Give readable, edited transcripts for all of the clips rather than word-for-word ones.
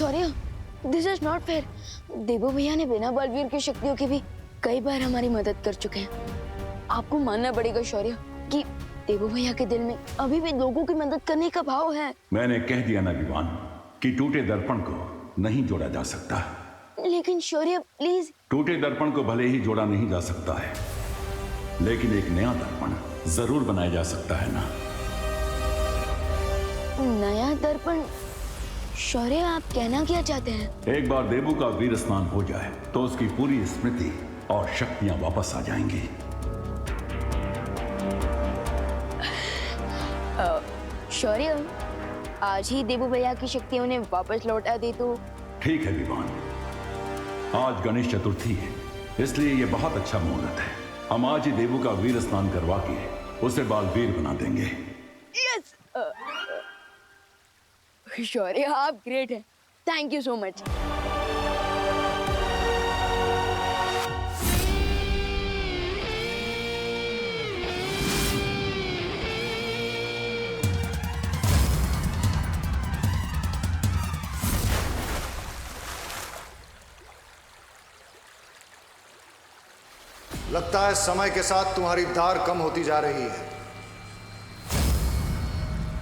Shaurya, this is not fair. Devu भैया ने बिना बलवीर की शक्तियों के भी कई बार हमारी मदद कर चुके हैं। आपको मानना पड़ेगा शौर्य कि देवू भैया के दिल में अभी भी लोगों की मदद करने का भाव है। मैंने कह दिया ना विवान कि टूटे दर्पण को नहीं जोड़ा जा सकता। लेकिन शौर्य प्लीज। टूटे दर्पण को भले ही जोड़ा नहीं जा सकता है, लेकिन एक नया दर्पण जरूर बनाया जा सकता है ना। नया दर्पण? शौर्य, आप कहना क्या चाहते हैं? एक बार देवू का वीर स्नान हो जाए तो उसकी पूरी स्मृति और शक्तियां वापस आ जाएंगी। शौर्य, आज ही देवू भैया की शक्ति उन्हें वापस लौटा दे तो। ठीक है विवान, आज गणेश चतुर्थी है, इसलिए ये बहुत अच्छा मुहूर्त है। हम आज ही देवू का वीर स्नान करवा के उसे बालवीर बना देंगे। यस शौर्य, आप ग्रेट हैं। Thank you so much. लगता है समय के साथ तुम्हारी धार कम होती जा रही है।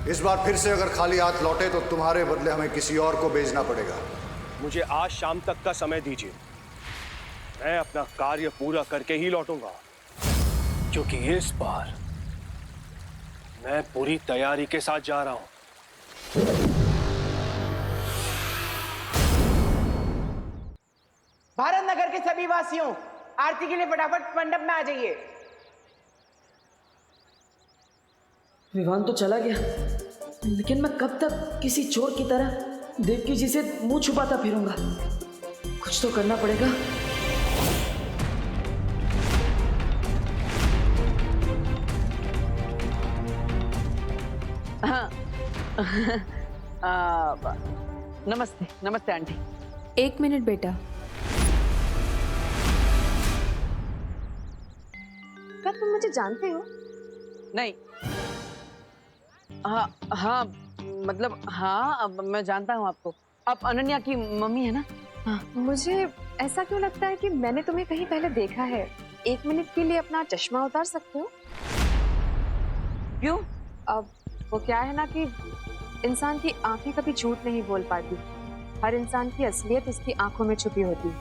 इस बार फिर से अगर खाली हाथ लौटे तो तुम्हारे बदले हमें किसी और को भेजना पड़ेगा। मुझे आज शाम तक का समय दीजिए, मैं अपना कार्य पूरा करके ही लौटूंगा, क्योंकि इस बार मैं पूरी तैयारी के साथ जा रहा हूं। भारत नगर के सभी वासियों, आरती के लिए फटाफट मंडप में आ जाइए। विवान तो चला गया, लेकिन मैं कब तक किसी चोर की तरह देवकी जी से मुंह छुपाता फिरूंगा? कुछ तो करना पड़ेगा। हाँ नमस्ते नमस्ते आंटी। 1 मिनट बेटा। क्या तुम मुझे जानते हो? नहीं, हाँ हाँ मतलब हाँ, अब मैं जानता हूँ आपको। आप अनन्या की मम्मी है ना? हाँ। मुझे ऐसा क्यों लगता है कि मैंने तुम्हें कहीं पहले देखा है। 1 मिनट के लिए अपना चश्मा उतार सकते हो? क्यों? अब वो क्या है ना कि इंसान की आंखें कभी झूठ नहीं बोल पाती। हर इंसान की असलियत उसकी आंखों में छुपी होती है।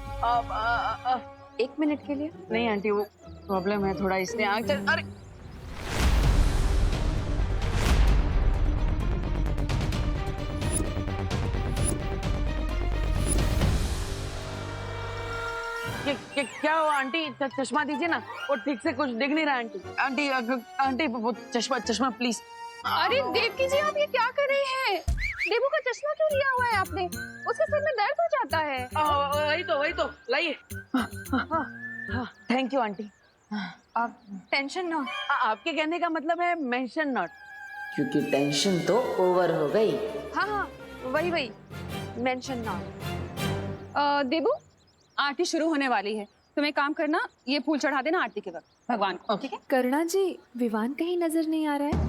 1 मिनट के लिए? नहीं आंटी, वो प्रॉब्लम है थोड़ा, इसलिए आंख। अरे क्या हुआ आंटी? चश्मा दीजिए ना, वो ठीक से कुछ दिख नहीं रहा आंटी। आंटी आंटी वो चश्मा प्लीज। अरे देवकी जी, आप ये क्या कर रहे हैं? देवू का चश्मा क्यों लिया हुआ है आपने? उसके सिर में दर्द हो जाता है। वही तो लाइए। Thank you aunty. आप टेंशन ना। आपके कहने का मतलब है मेंशन नॉट, क्योंकि टेंशन तो ओवर हो गई। हाँ वही मेंशन नॉट। देवू, आरती शुरू होने वाली है, तुम एक काम करना, ये फूल चढ़ा देना आरती के वक्त भगवान को, ठीक है? करुणा जी, विवान कहीं नजर नहीं आ रहा है।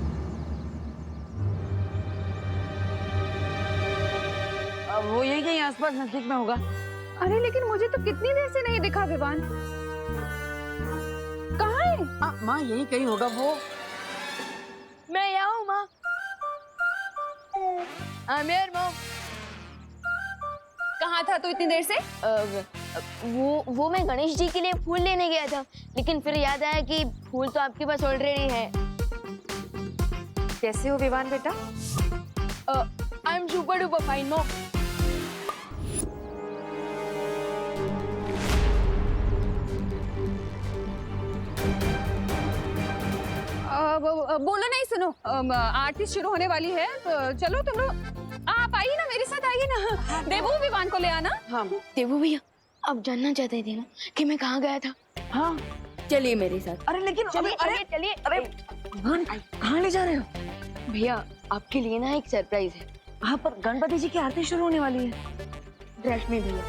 वो यही कहीं आसपास नजदीक में होगा। अरे लेकिन मुझे तो कितनी देर से नहीं दिखा विवान। कहाँ है? माँ यही कहीं होगा वो। मैं यहाँ हूँ माँ। माँ कहाँ था तू इतनी देर से? वो मैं गणेश जी के लिए फूल लेने गया था, लेकिन फिर याद आया कि फूल तो आपके पास ऑलरेडी है। कैसे हो विवान बेटा? I am super duper fine mom. बोलो नहीं, सुनो, आरती शुरू होने वाली है, तो चलो तुम लोग आप आइए ना, मेरे साथ आइए ना। देवू, विवान को ले आना। हाँ देवू भैया, आप जानना चाहते थे ना कि मैं कहाँ गया था? हाँ चलिए मेरे साथ। अरे लेकिन चलिए। अरे कहाँ ले जा रहे हो? भैया, आपके लिए ना एक सरप्राइज है। हाँ, पर गणपति जी की आरती शुरू होने वाली है। रश्मि भैया,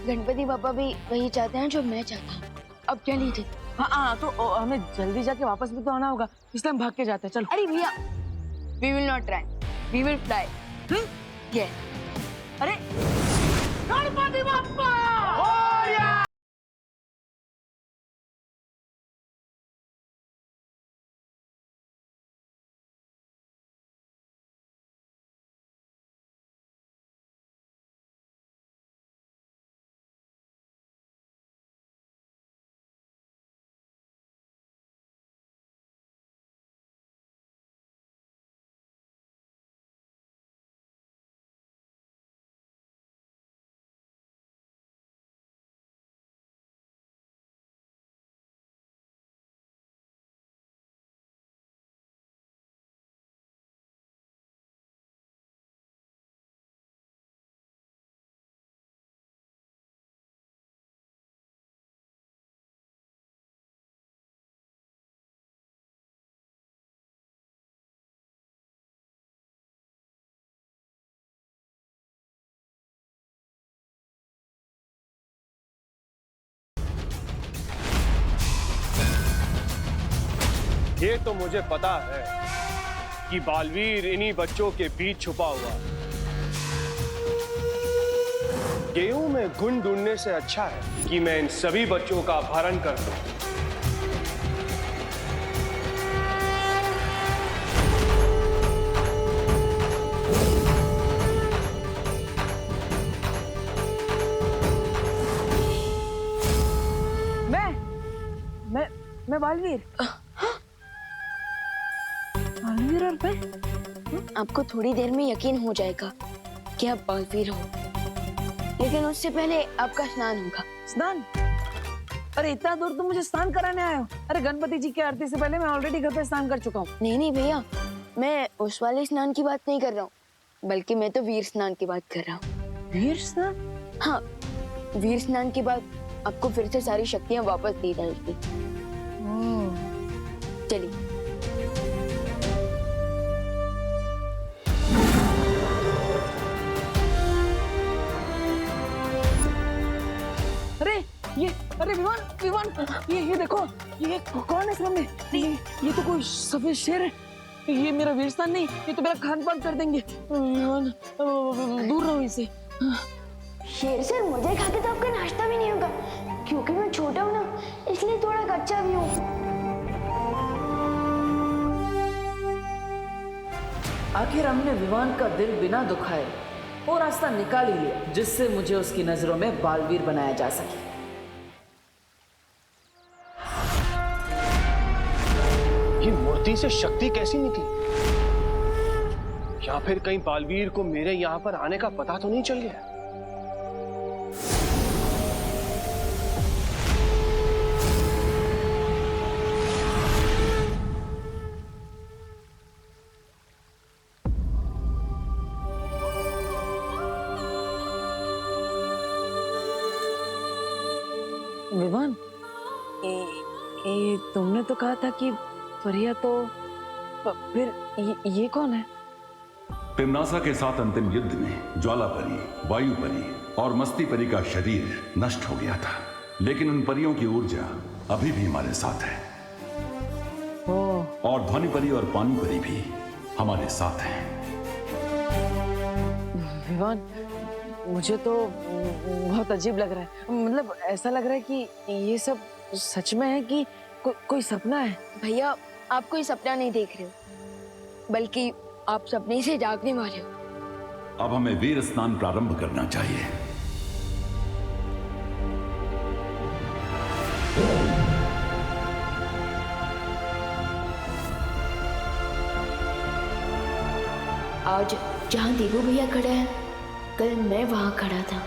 गणपति पापा भी वही चाहते हैं जो मैं चाहता हूँ। अब चलिए। हाँ तो हमें जल्दी जाके वापस भी तो आना होगा, इसलिए हम भाग के जाते हैं। चलो। अरे भैया, we will not run, we will fly. Yes. अरे ये तो मुझे पता है कि बालवीर इन्हीं बच्चों के बीच छुपा हुआ है। गेहूं में घुन ढूंढने से अच्छा है कि मैं इन सभी बच्चों का अपहरण कर दूं। मैं बालवीर। बालवीर और मैं? आपको थोड़ी देर में यकीन हो जाएगा कि आप बालवीर हो, लेकिन उससे पहले आपका स्नान होगा। स्नान? अरे इतना दूर तुम मुझे स्नान कराने आए हो? अरे गणपति जी की आरती से पहले मैं ऑलरेडी घर पे स्नान कर चुका हूँ। नहीं भैया, मैं उस वाले स्नान की बात नहीं कर रहा हूँ, बल्कि मैं तो वीर स्नान की बात कर रहा हूँ। वीर स्नान? हाँ, वीर स्नान के बाद आपको फिर से सारी शक्तियाँ वापस दी जाएगी। चलिए। अरे विवान ये देखो, ये कौन है सामने? ये तो कोई सफेद शेर है। ये मेरा वीर स्थान नहीं, ये तो मेरा खान पान कर देंगे। विवान दूर रहो इसे। शेर सर, मुझे खा के तो आपका नाश्ता भी नहीं होगा, क्योंकि मैं छोटा हूँ ना, इसलिए थोड़ा कच्चा भी हूँ। आखिर हमने विवान का दिल बिना दुखाए वो रास्ता निकाल ही लिया जिससे मुझे उसकी नजरों में बालवीर बनाया जा सके। ये मूर्ति से शक्ति कैसी निकली? या फिर कहीं बालवीर को मेरे यहाँ पर आने का पता तो नहीं चल गया? विवान, ये तुमने तो कहा था कि परिया तो फिर ये कौन है? तिम्नासा के साथ अंतिम युद्ध में ज्वाला परी, वायु परी और मस्ती परी का शरीर नष्ट हो गया था, लेकिन उन परियों की ऊर्जा अभी भी हमारे साथ है। और ध्वनि परी और पानी परी भी हमारे साथ हैं। विवान, मुझे तो बहुत अजीब लग रहा है। मतलब ऐसा लग रहा है कि ये सब सच में है कि कोई सपना है। भैया, आप कोई सपना नहीं देख रहे हो, बल्कि आप सपने से जागने वाले हो। अब हमें वीर स्नान प्रारंभ करना चाहिए। आज जहाँ देवू भैया खड़ा है, कल मैं वहां खड़ा था।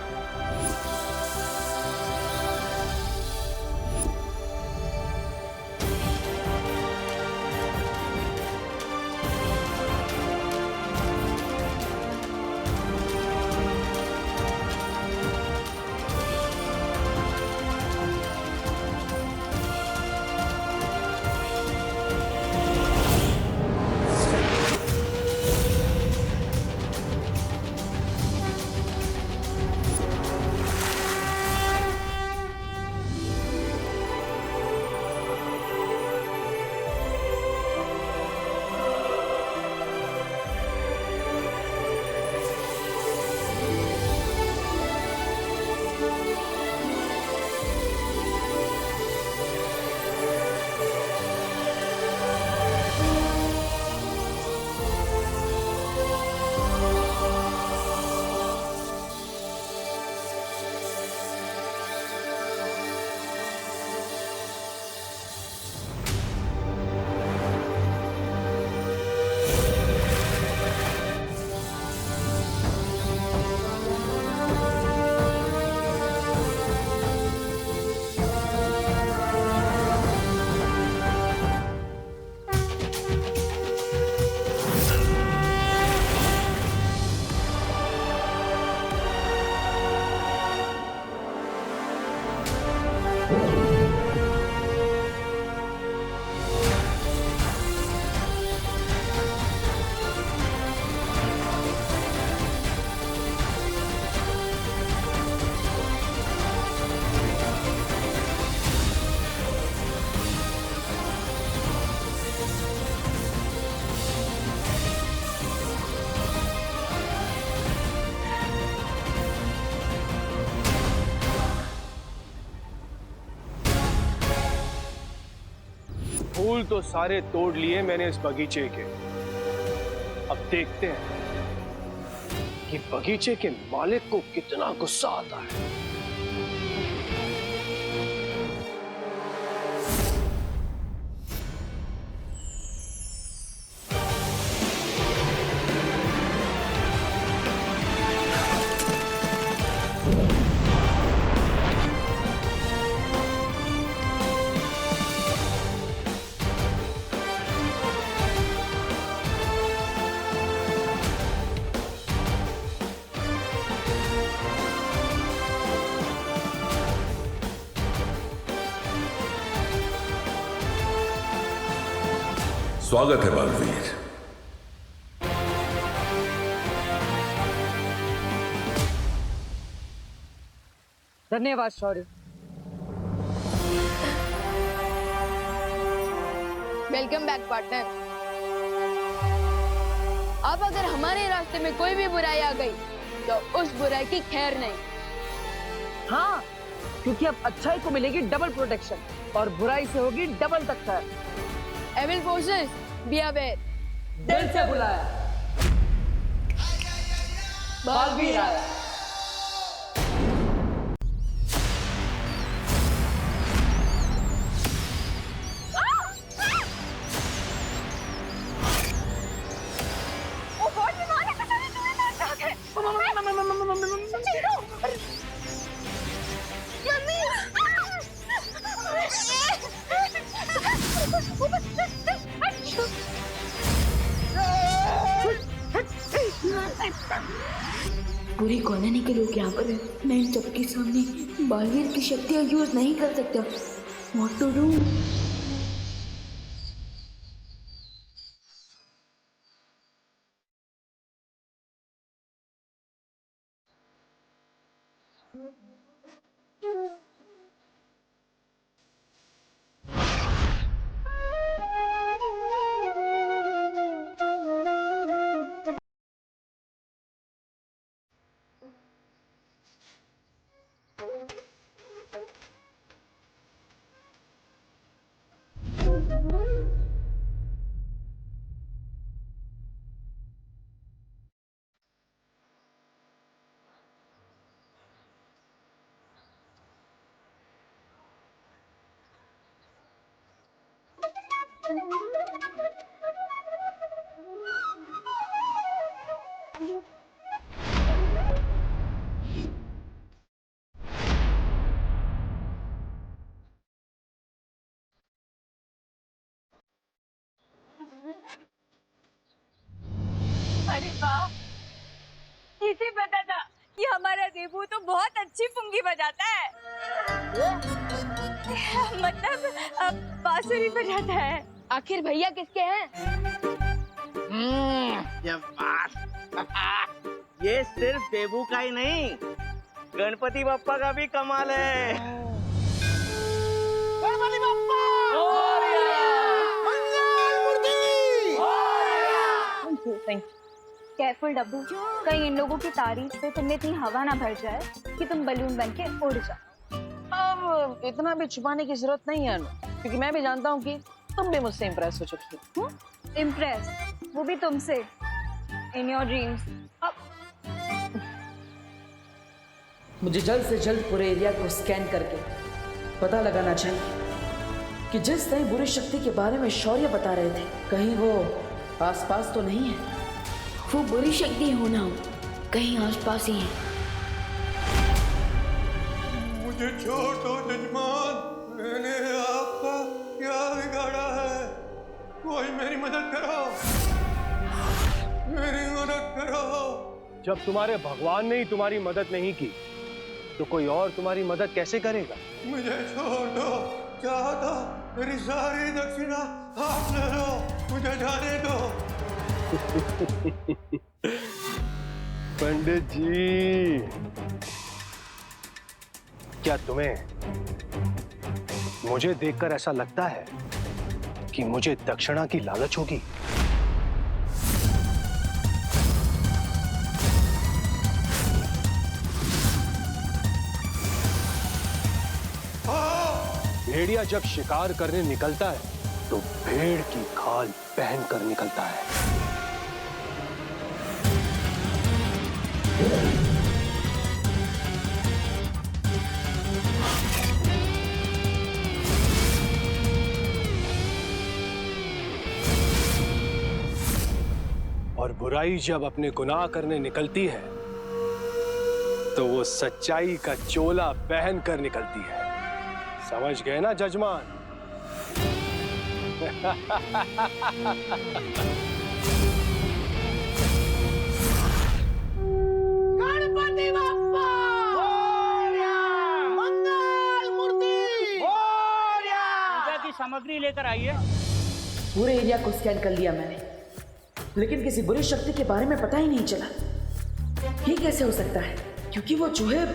फूल तो सारे तोड़ लिए मैंने इस बगीचे के। अब देखते हैं कि बगीचे के मालिक को कितना गुस्सा आता है। स्वागत है बालवीर। धन्यवाद शौर्य। Welcome back partner. अब अगर हमारे रास्ते में कोई भी बुराई आ गई तो उस बुराई की खैर नहीं। हाँ, क्योंकि अब अच्छाई को मिलेगी डबल प्रोटेक्शन और बुराई से होगी डबल टक्कर। Evil forces be aware. दिल से बुलाया, बालवीर आया। पूरी कॉलोनी के लोग यहाँ पर हैं। मैं इन सबके सामने बालवीर की शक्तियाँ यूज नहीं कर सकता। What to do? अरे वाह, किसे पता था कि हमारा देबू तो बहुत अच्छी पुंगी बजाता है। मतलब बांसुरी बजाता है। आखिर भैया किसके हैं? ये सिर्फ देबू का ही नहीं, गणपति बप्पा का भी कमाल है। गणपति बप्पा! केयरफुल डब्बू, कहीं इन लोगों की तारीफ से तुमने इतनी हवा ना भर जाए कि तुम बलून बन के उड़ जाओ। अब इतना भी छुपाने की जरूरत नहीं है अनु, क्योंकि मैं भी जानता हूँ कि तुम भी मुझसे इम्प्रेस हो चुकी हो। इम्प्रेस, वो भी तुमसे, इन योर ड्रीम्स। मुझे जल्द से जल्द पूरे एरिया को स्कैन करके पता लगाना चाहिए कि जिस नई बुरी शक्ति के बारे में शौर्य बता रहे थे, कहीं वो आसपास तो नहीं है। वो बुरी शक्ति हो ना हो, कहीं आसपास ही है। मुझे छोड़ दो जजमान, मैंने आपका क्या बिगाड़ा है? कोई मेरी मदद करो, मेरी मदद करो। जब तुम्हारे भगवान ने ही तुम्हारी मदद नहीं की तो कोई और तुम्हारी मदद कैसे करेगा? मुझे छोड़ दो, चाहो तो मेरी सारी दक्षिणा आप ले लो, मुझे जाने दो। पंडित जी, क्या तुम्हें मुझे देखकर ऐसा लगता है कि मुझे दक्षिणा की लालच होगी? भेड़िया जब शिकार करने निकलता है तो भेड़ की खाल पहन कर निकलता है। और बुराई जब अपने गुनाह करने निकलती है तो वो सच्चाई का चोला पहन कर निकलती है। समझ गए ना जजमान? गणपति बप्पा मंगल मूर्ति पूजा की सामग्री लेकर आइए। पूरे एरिया को स्कैन कर लिया मैंने, लेकिन किसी बुरी शक्ति के बारे में पता ही नहीं चला। ये कैसे हो सकता है? क्योंकि वो चूहे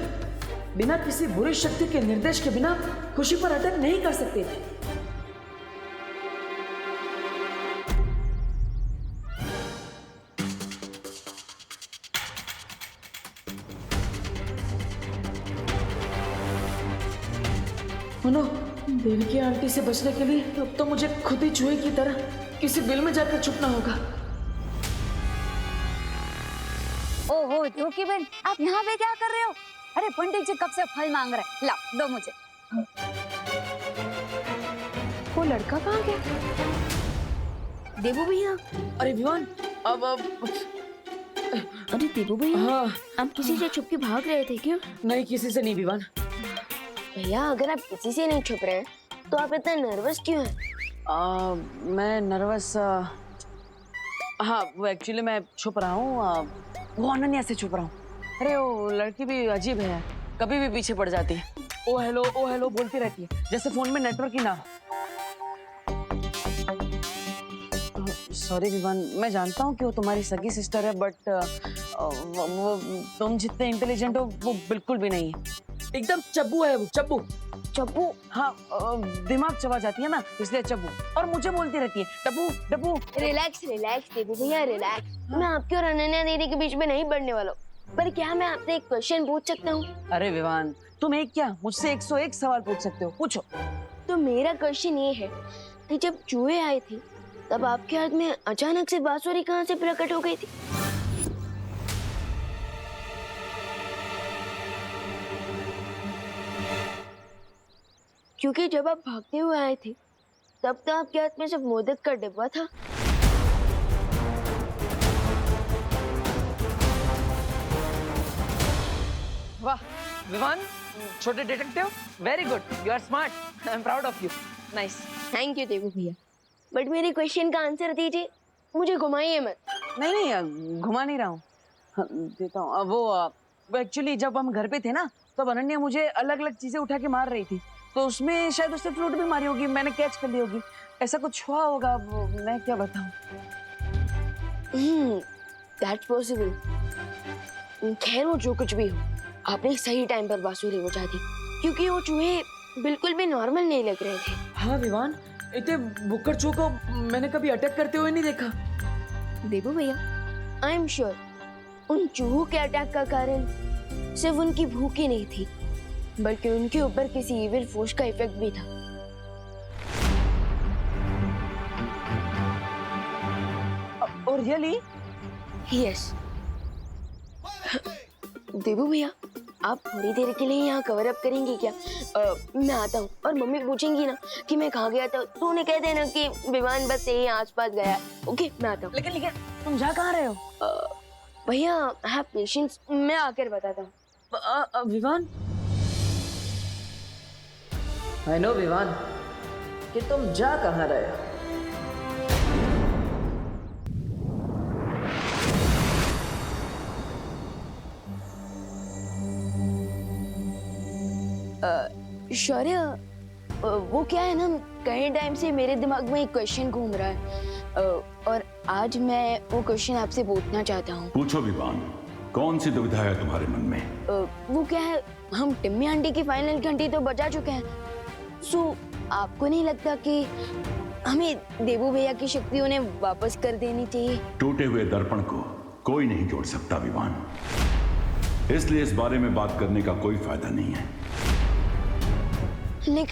बिना किसी बुरी शक्ति के निर्देश के बिना खुशी पर अटैक नहीं कर सकते थे। मनो, देवकी आंटी से बचने के लिए अब तो मुझे खुद ही चूहे की तरह किसी बिल में जाकर छुपना होगा। ओहो धोखी बहन, आप यहाँ पे क्या कर रहे हो? अरे पंडित जी कब से फल मांग रहे हैं, लाओ दो मुझे। वो लड़का कहाँ गया? देवू भैया। अरे विवान, अब अरे देवू भैया, हाँ। आप किसी से छुप के भाग रहे थे क्या? नहीं, किसी से नहीं विवान। भैया अगर आप किसी से नहीं छुप रहे तो आप इतना नर्वस क्यों हैं? मैं नर्वस, हाँ वो एक्चुअली मैं छुप रहा हूँ, वो अनन्या से छुप रहा हूँ। अरे वो लड़की भी अजीब है, कभी भी पीछे पड़ जाती है। ओ हेलो बोलती रहती है, जैसे फोन में नेटवर्क ही ना। सॉरी विवान, मैं जानता हूँ कि वो तुम्हारी सगी सिस्टर है, बट वो तुम जितने इंटेलिजेंट हो वो बिल्कुल भी नहीं है। एकदम चब्बू है वो, चब्बू। हाँ, दिमाग चबा जाती है ना, इसलिए चब्बू। और मुझे बोलती रहती है टब्बू टब्बू। रिलैक्स देवू भैया, रिलैक्स। मैं आपके और अनन्या दीदी के बीच में नहीं बढ़ने वाला हूँ, पर क्या मैं आपसे एक क्वेश्चन पूछ सकता हूँ? अरे विवान, तुम एक क्या मुझसे 101 सवाल पूछ सकते हो, पूछो। तो मेरा क्वेश्चन ये है कि जब चूहे आए थे तब आपके हाथ में अचानक से बांसुरी कहाँ से प्रकट हो गई थी? क्योंकि जब आप भागते हुए आए थे तब तो आपके हाथ में सिर्फ मोदक का डिब्बा था। वाह विवान, छोटे detective, very good, you are smart, I am proud of you, nice. Thank you Devu भैया, बट मेरे क्वेश्चन का आंसर दीजिए, मुझे घुमाइए मत। नहीं, घुमा नहीं रहा हूँ, देता हूँ। वो एक्चुअली जब हम घर पे थे ना, तब अनन्या मुझे अलग अलग चीजें उठा के मार रही थी, तो उसमें शायद उसने फ्रूट भी मारी होगी, मैंने कैच कर ली होगी, ऐसा कुछ हुआ होगा, वो मैं क्या बताऊं। That's possible. खैर वो जो कुछ भी हो, आपने सही टाइम पर बांसुरी बजा दी, क्योंकि वो चूहे बिल्कुल भी नॉर्मल नहीं लग रहे थे। हाँ विवान, इतने बुक्कड़ चूहों को मैंने कभी अटैक करते हुए नहीं देखा। देवू भैया, आई एम श्योर उन चूहों के अटैक का कारण सिर्फ उनकी भूख ही नहीं थी, बल्कि उनके ऊपर किसी इविल फोर्स का इफेक्ट भी था। और रियली? यस। देवू भैया, आप थोड़ी देर के लिए यहाँ कवर अप करेंगे क्या? मैं आता हूँ, और मम्मी पूछेंगी ना कि मैं कहाँ गया था तो उन्हें कह देना कि विमान बस यहीं आसपास गया। ओके, मैं आता हूँ। लेकिन तुम जा कहाँ रहे हो? भैया हैव पेशेंस, मैं आकर बताता हूँ। विवान, आई नो विवान कि तुम जा कहाँ रहे हो। शौर्य, वो क्या है ना, कई टाइम से मेरे दिमाग में एक क्वेश्चन घूम रहा है, और आज मैं वो क्वेश्चन आपसे पूछना चाहता हूँ। पूछो विवान, कौन सी दुविधा है तुम्हारे मन में? वो क्या है, हम टिम्मी आंटी की फाइनल घंटी तो बजा चुके हैं, सो आपको नहीं लगता कि हमें देवू भैया की शक्ति उन्हें वापस कर देनी चाहिए? टूटे हुए दर्पण को कोई नहीं जोड़ सकता विवान, इसलिए इस बारे में बात करने का कोई फायदा नहीं है। लेकिन